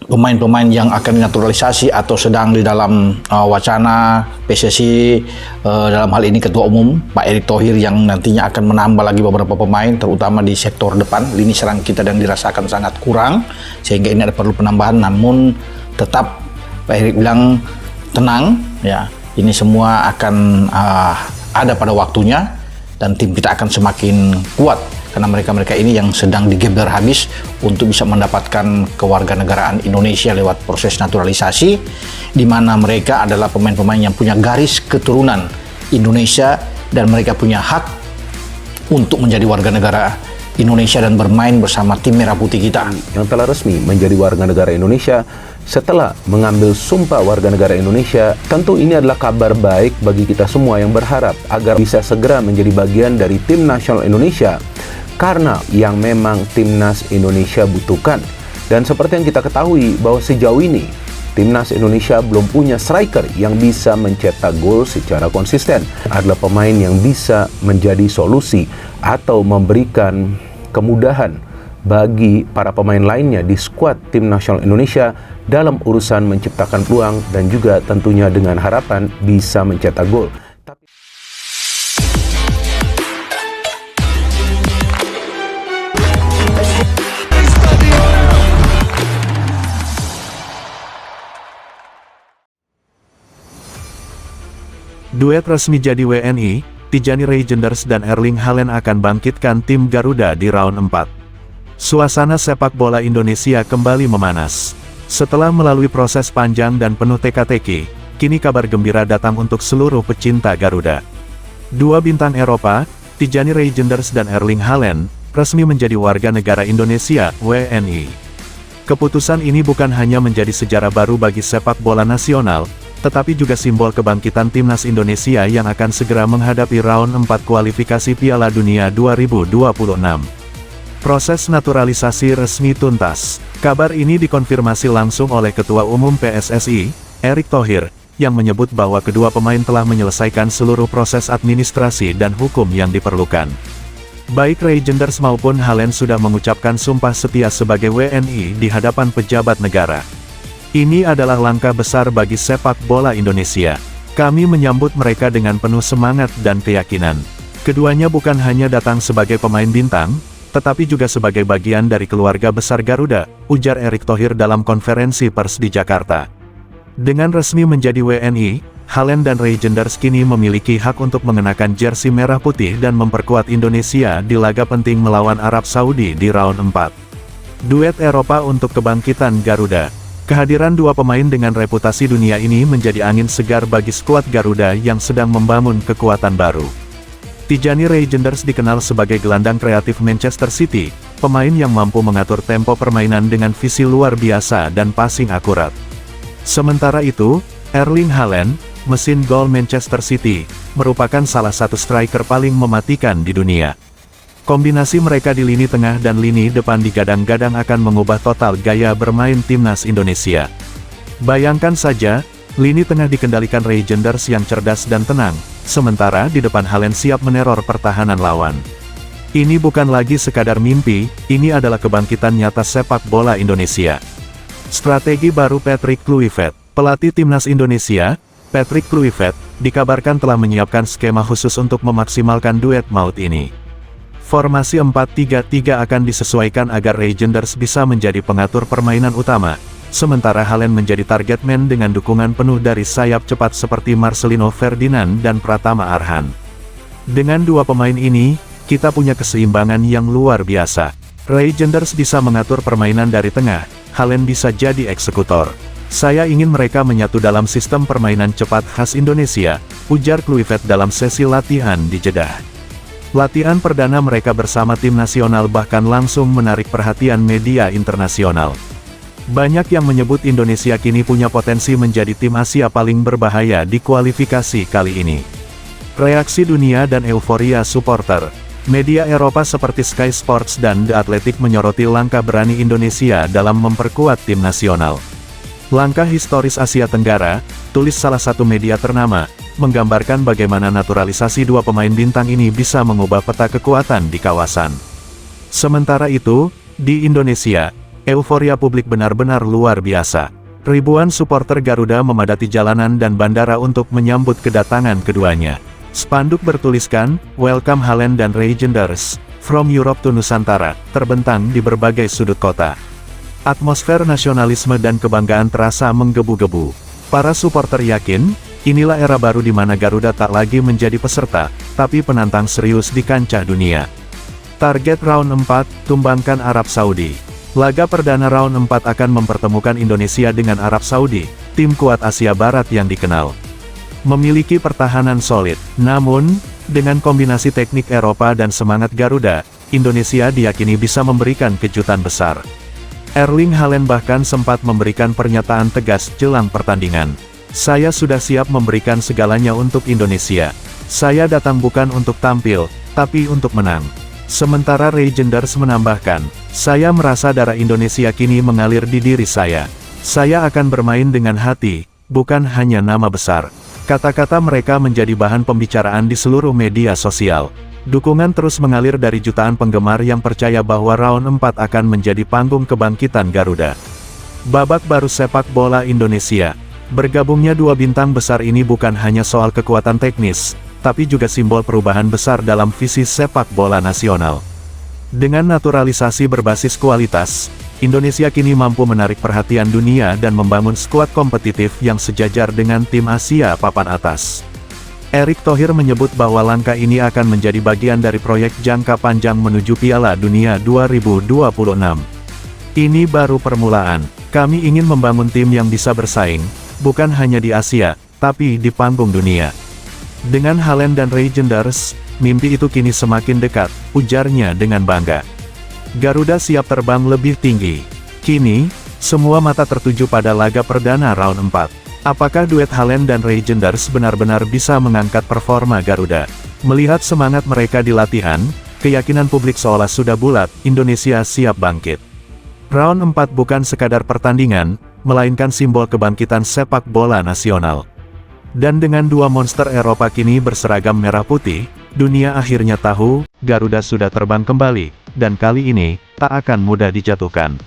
pemain-pemain yang akan dinaturalisasi atau sedang di dalam wacana PSSI, dalam hal ini Ketua Umum Pak Erick Thohir yang nantinya akan menambah lagi beberapa pemain, terutama di sektor depan. Lini serang kita dan dirasakan sangat kurang, sehingga ini ada perlu penambahan. Namun tetap Pak Erick bilang tenang, ya, ini semua akan ada pada waktunya dan tim kita akan semakin kuat. Karena mereka-mereka ini yang sedang digeber habis untuk bisa mendapatkan kewarganegaraan Indonesia lewat proses naturalisasi, di mana mereka adalah pemain-pemain yang punya garis keturunan Indonesia dan mereka punya hak untuk menjadi warga negara Indonesia dan bermain bersama tim merah putih kita. Yang telah resmi menjadi warga negara Indonesia setelah mengambil sumpah warga negara Indonesia, tentu ini adalah kabar baik bagi kita semua yang berharap agar bisa segera menjadi bagian dari tim nasional Indonesia. Karena yang memang timnas Indonesia butuhkan. Dan seperti yang kita ketahui bahwa sejauh ini timnas Indonesia belum punya striker yang bisa mencetak gol secara konsisten. Adalah pemain yang bisa menjadi solusi atau memberikan kemudahan bagi para pemain lainnya di skuad tim nasional Indonesia dalam urusan menciptakan peluang dan juga tentunya dengan harapan bisa mencetak gol. Duet resmi jadi WNI, Tijani Reijenders dan Erling Haaland akan bangkitkan tim Garuda di round 4. Suasana sepak bola Indonesia kembali memanas. Setelah melalui proses panjang dan penuh teka-teki, kini kabar gembira datang untuk seluruh pecinta Garuda. Dua bintang Eropa, Tijani Reijenders dan Erling Haaland, resmi menjadi warga negara Indonesia, WNI. Keputusan ini bukan hanya menjadi sejarah baru bagi sepak bola nasional, tetapi juga simbol kebangkitan timnas Indonesia yang akan segera menghadapi round 4 kualifikasi Piala Dunia 2026. Proses naturalisasi resmi tuntas. Kabar ini dikonfirmasi langsung oleh Ketua Umum PSSI, Erick Thohir, yang menyebut bahwa kedua pemain telah menyelesaikan seluruh proses administrasi dan hukum yang diperlukan. Baik Reijenders maupun Haaland sudah mengucapkan sumpah setia sebagai WNI di hadapan pejabat negara. Ini adalah langkah besar bagi sepak bola Indonesia. Kami menyambut mereka dengan penuh semangat dan keyakinan. Keduanya bukan hanya datang sebagai pemain bintang, tetapi juga sebagai bagian dari keluarga besar Garuda, ujar Erick Thohir dalam konferensi pers di Jakarta. Dengan resmi menjadi WNI, Haaland dan Reijenders kini memiliki hak untuk mengenakan jersey merah putih dan memperkuat Indonesia di laga penting melawan Arab Saudi di round 4. Duet Eropa untuk kebangkitan Garuda. Kehadiran dua pemain dengan reputasi dunia ini menjadi angin segar bagi skuad Garuda yang sedang membangun kekuatan baru. Tijani Reijenders dikenal sebagai gelandang kreatif Manchester City, pemain yang mampu mengatur tempo permainan dengan visi luar biasa dan passing akurat. Sementara itu, Erling Haaland, mesin gol Manchester City, merupakan salah satu striker paling mematikan di dunia. Kombinasi mereka di lini tengah dan lini depan digadang-gadang akan mengubah total gaya bermain timnas Indonesia. Bayangkan saja, lini tengah dikendalikan Reijenders yang cerdas dan tenang, sementara di depan Haaland siap meneror pertahanan lawan. Ini bukan lagi sekadar mimpi, ini adalah kebangkitan nyata sepak bola Indonesia. Strategi baru Patrick Kluivert. Pelatih timnas Indonesia, Patrick Kluivert, dikabarkan telah menyiapkan skema khusus untuk memaksimalkan duet maut ini. Formasi 4-3-3 akan disesuaikan agar Reijenders bisa menjadi pengatur permainan utama, sementara Haaland menjadi target man dengan dukungan penuh dari sayap cepat seperti Marcelino Ferdinand dan Pratama Arhan. Dengan dua pemain ini, kita punya keseimbangan yang luar biasa. Reijenders bisa mengatur permainan dari tengah, Haaland bisa jadi eksekutor. Saya ingin mereka menyatu dalam sistem permainan cepat khas Indonesia, ujar Kluivert dalam sesi latihan di Jeddah. Latihan perdana mereka bersama tim nasional bahkan langsung menarik perhatian media internasional. Banyak yang menyebut Indonesia kini punya potensi menjadi tim Asia paling berbahaya di kualifikasi kali ini. Reaksi dunia dan euforia supporter. Media Eropa seperti Sky Sports dan The Athletic menyoroti langkah berani Indonesia dalam memperkuat tim nasional. Langkah historis Asia Tenggara, tulis salah satu media ternama, menggambarkan bagaimana naturalisasi dua pemain bintang ini bisa mengubah peta kekuatan di kawasan. Sementara itu, di Indonesia, Euforia publik benar-benar luar biasa. Ribuan supporter Garuda memadati jalanan dan bandara untuk menyambut kedatangan keduanya. Spanduk bertuliskan, "Welcome Haaland dan Legenders, from Europe to Nusantara," terbentang di berbagai sudut kota. Atmosfer nasionalisme dan kebanggaan terasa menggebu-gebu. Para supporter yakin, inilah era baru di mana Garuda tak lagi menjadi peserta, tapi penantang serius di kancah dunia. Target round 4, tumbangkan Arab Saudi. Laga perdana round 4 akan mempertemukan Indonesia dengan Arab Saudi, tim kuat Asia Barat yang dikenal. Memiliki pertahanan solid, namun, dengan kombinasi teknik Eropa dan semangat Garuda, Indonesia diyakini bisa memberikan kejutan besar. Erling Haaland bahkan sempat memberikan pernyataan tegas jelang pertandingan. "Saya sudah siap memberikan segalanya untuk Indonesia. Saya datang bukan untuk tampil, tapi untuk menang." Sementara Legenders menambahkan, "Saya merasa darah Indonesia kini mengalir di diri saya. Saya akan bermain dengan hati, bukan hanya nama besar." Kata-kata mereka menjadi bahan pembicaraan di seluruh media sosial. Dukungan terus mengalir dari jutaan penggemar yang percaya bahwa round 4 akan menjadi panggung kebangkitan Garuda. Babak baru sepak bola Indonesia. Bergabungnya dua bintang besar ini bukan hanya soal kekuatan teknis, tapi juga simbol perubahan besar dalam visi sepak bola nasional. Dengan naturalisasi berbasis kualitas, Indonesia kini mampu menarik perhatian dunia dan membangun skuad kompetitif yang sejajar dengan tim Asia papan atas. Erick Thohir menyebut bahwa langkah ini akan menjadi bagian dari proyek jangka panjang menuju Piala Dunia 2026. "Ini baru permulaan. Kami ingin membangun tim yang bisa bersaing, bukan hanya di Asia, tapi di panggung dunia." Dengan Haaland dan Legenders, mimpi itu kini semakin dekat, ujarnya dengan bangga. Garuda siap terbang lebih tinggi. Kini, semua mata tertuju pada laga perdana round 4. Apakah duet Haaland dan Legenders benar-benar bisa mengangkat performa Garuda? Melihat semangat mereka di latihan, keyakinan publik seolah sudah bulat, Indonesia siap bangkit. Round 4 bukan sekadar pertandingan, melainkan simbol kebangkitan sepak bola nasional. Dan dengan dua monster Eropa kini berseragam merah putih, dunia akhirnya tahu, Garuda sudah terbang kembali, dan kali ini, tak akan mudah dijatuhkan.